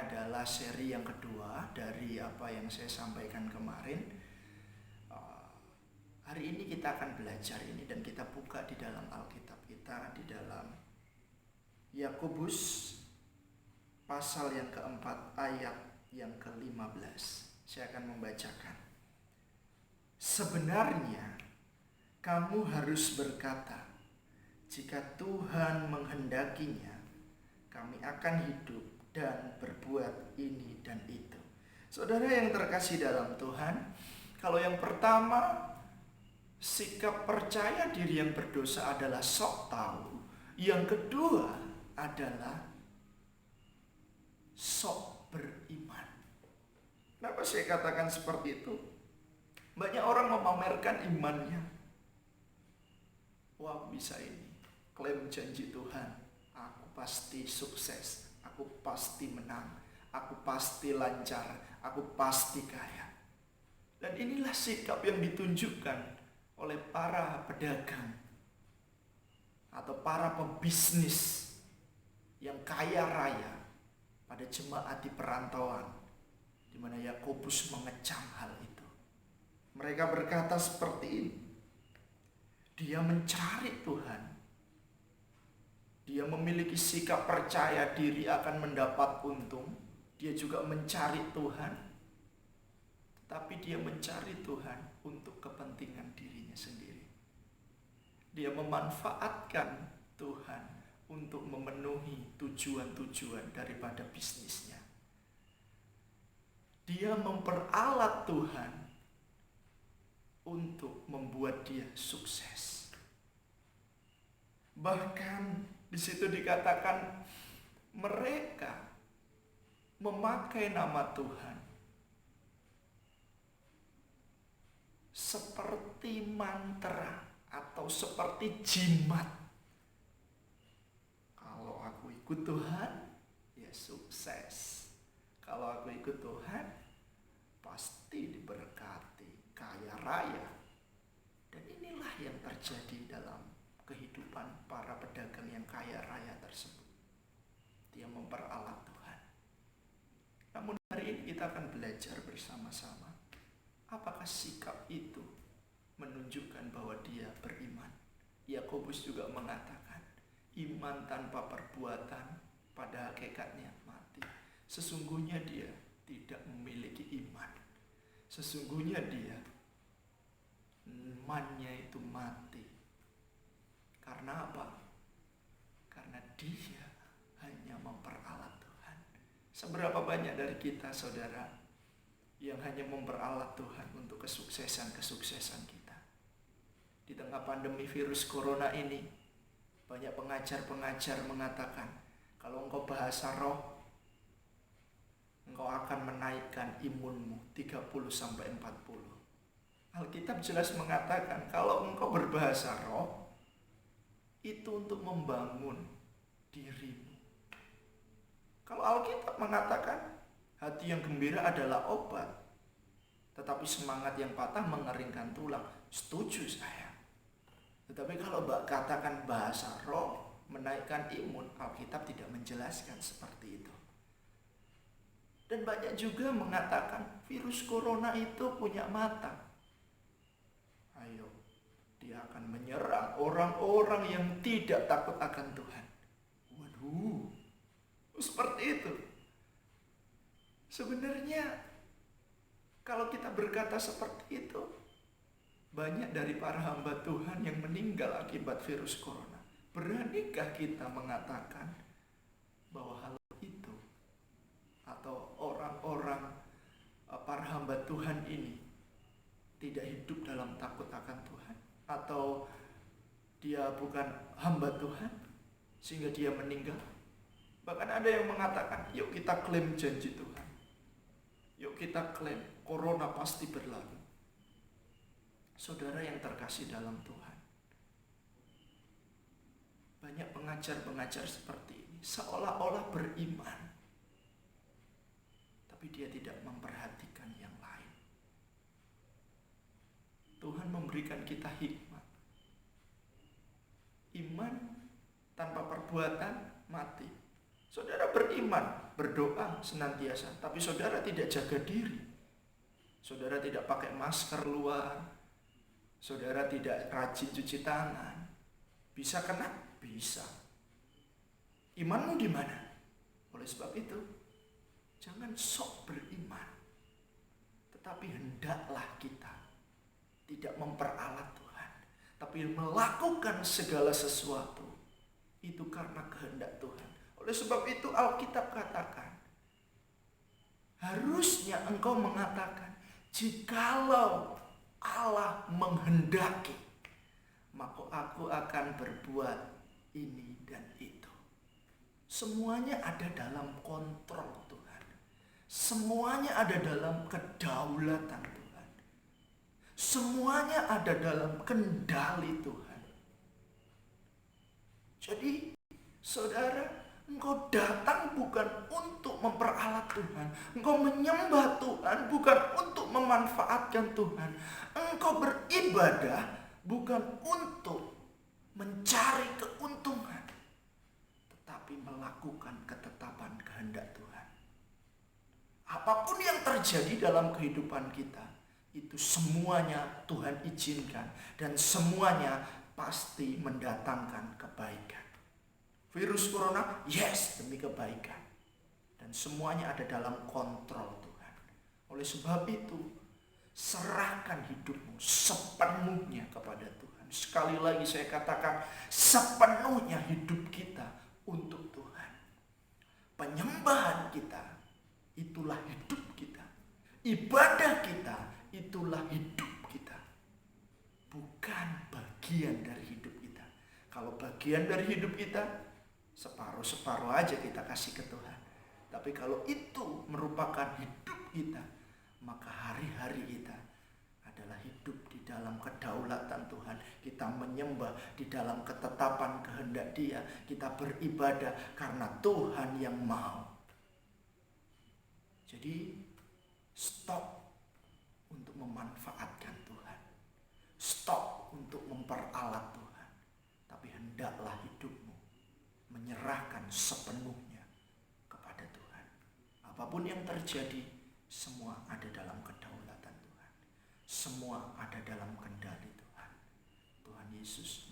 adalah seri yang kedua dari apa yang saya sampaikan kemarin. Hari ini kita akan belajar ini dan kita buka di dalam Alkitab kita, di dalam Yakobus pasal yang keempat ayat yang ke-15. Saya akan membacakan. Sebenarnya kamu harus berkata, jika Tuhan menghendakinya, kami akan hidup dan berbuat ini dan itu. Saudara yang terkasih dalam Tuhan, kalau yang pertama, sikap percaya diri yang berdosa adalah sok tahu. Yang kedua adalah sok beriman. Kenapa saya katakan seperti itu? Banyak orang memamerkan imannya. Wah, bisa ini. Klaim janji Tuhan. Aku pasti sukses. Aku pasti menang. Aku pasti lancar. Aku pasti kaya. Dan inilah sikap yang ditunjukkan oleh para pedagang atau para pebisnis yang kaya raya pada jemaat di perantauan, di mana Yakobus mengecam hal itu. Mereka berkata seperti ini. Dia mencari Tuhan. Dia memiliki sikap percaya diri akan mendapat untung. Dia juga mencari Tuhan. Tapi dia mencari Tuhan untuk kepentingan dirinya sendiri. Dia memanfaatkan Tuhan untuk memenuhi tujuan-tujuan daripada bisnisnya. Dia memperalat Tuhan untuk membuat dia sukses. Bahkan di situ dikatakan mereka memakai nama Tuhan seperti mantra atau seperti jimat. Kalau aku ikut Tuhan, ya sukses. Kalau aku ikut Tuhan, pasti diberkati, kaya raya. Dan inilah yang terjadi dalam kehidupan para pedagang yang kaya raya tersebut. Dia memperalat Tuhan. Namun hari ini kita akan belajar bersama-sama. Apakah sikap itu menunjukkan bahwa dia beriman? Yakobus juga mengatakan, iman tanpa perbuatan pada hakikatnya mati. Sesungguhnya dia tidak memiliki iman. Sesungguhnya dia imannya itu mati. Karena apa? Karena dia hanya memperalat Tuhan. Seberapa banyak dari kita, saudara, yang hanya memperalat Tuhan untuk kesuksesan kita. Di tengah pandemi virus corona ini, banyak pengajar-pengajar mengatakan, kalau engkau bahasa roh, engkau akan menaikkan imunmu 30-40. Alkitab jelas mengatakan, kalau engkau berbahasa roh, itu untuk membangun dirimu. Kalau Alkitab mengatakan, hati yang gembira adalah obat, tetapi semangat yang patah mengeringkan tulang. Setuju saya. Tetapi kalau katakan bahasa roh menaikkan imun, Alkitab tidak menjelaskan seperti itu. Dan banyak juga mengatakan virus corona itu punya mata. Ayo, dia akan menyerang orang-orang yang tidak takut akan Tuhan. Waduh, seperti itu. Sebenarnya kalau kita berkata seperti itu, banyak dari para hamba Tuhan yang meninggal akibat virus corona. Beranikah kita mengatakan bahwa hal itu atau orang-orang para hamba Tuhan ini tidak hidup dalam takut akan Tuhan, atau dia bukan hamba Tuhan sehingga dia meninggal? Bahkan ada yang mengatakan, yuk kita klaim janji Tuhan. Yuk kita klaim, corona pasti berlalu. Saudara yang terkasih dalam Tuhan, banyak pengajar-pengajar seperti ini, seolah-olah beriman, tapi dia tidak memperhatikan yang lain. Tuhan memberikan kita hikmat. Iman tanpa perbuatan mati. Saudara beriman beriman, berdoa senantiasa, tapi saudara tidak jaga diri, saudara tidak pakai masker luar, saudara tidak rajin cuci tangan, bisa kena? Bisa. Imanmu di mana? Oleh sebab itu, jangan sok beriman, tetapi hendaklah kita tidak memperalat Tuhan, tapi melakukan segala sesuatu itu karena kehendak Tuhan. Oleh sebab itu Alkitab katakan, harusnya engkau mengatakan, jikalau Allah menghendaki, maka aku akan berbuat ini dan itu. Semuanya ada dalam kontrol Tuhan. Semuanya ada dalam kedaulatan Tuhan. Semuanya ada dalam kendali Tuhan. Jadi, saudara, engkau datang bukan untuk memperalat Tuhan. Engkau menyembah Tuhan bukan untuk memanfaatkan Tuhan. Engkau beribadah bukan untuk mencari keuntungan, tetapi melakukan ketetapan kehendak Tuhan. Apapun yang terjadi dalam kehidupan kita, itu semuanya Tuhan izinkan dan semuanya pasti mendatangkan kebaikan. Virus corona, yes, demi kebaikan. Dan semuanya ada dalam kontrol Tuhan. Oleh sebab itu, serahkan hidupmu sepenuhnya kepada Tuhan. Sekali lagi saya katakan, sepenuhnya hidup kita untuk Tuhan. Penyembahan kita, itulah hidup kita. Ibadah kita, itulah hidup kita. Bukan bagian dari hidup kita. Kalau bagian dari hidup kita, separuh-separuh aja kita kasih ke Tuhan. Tapi kalau itu merupakan hidup kita, maka hari-hari kita adalah hidup di dalam kedaulatan Tuhan. Kita menyembah di dalam ketetapan kehendak Dia. Kita beribadah karena Tuhan yang mau. Jadi stop untuk memanfaatkan Tuhan. Stop untuk memperalat Tuhan. Tapi hendaklah hidupmu menyerahkan sepenuhnya kepada Tuhan. Apapun yang terjadi, semua ada dalam kedaulatan Tuhan. Semua ada dalam kendali Tuhan. Tuhan Yesus